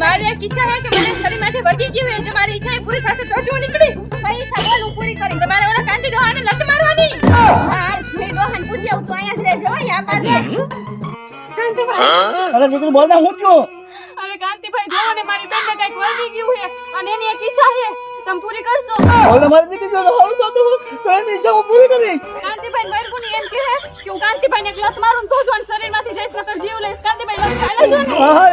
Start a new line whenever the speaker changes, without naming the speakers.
મારી એક ઈચ્છા છે કે મને શરીરમાંથી વટી ગયું છે. જો મારી ઈચ્છા પૂરી થશે તો જ હું નીકળીશ.
કઈ ઈચ્છા બોલ હું પૂરી કરી.
તમારે ઓલા કાંતિ ડોહાને લત મારવાની.
હાલ મેં ડોહાને પૂછી આવું તું અહીંયા જ રહેજે હો યા પાછે.
કાંતિભાઈ
અરે દીકરી બોલના હું થયો
અરે કાંતિભાઈ જોવો ને મારી બેનને કંઈક વળગી ગયું છે અને એની એક ઈચ્છા છે તમે પૂરી કરશો.
બોલના મારી દીકરી જો હારું તો એની ઈચ્છા હું પૂરી કરી
કાંતિભાઈ મરગુની એમ કહે કે હું કાંતિભાઈને એક લત મારું ને તો જ હું શરીરમાંથી જઈશ નકર જીવ લઈશ. કાંતિભાઈ લત ખાઈ લેજો ને.
હા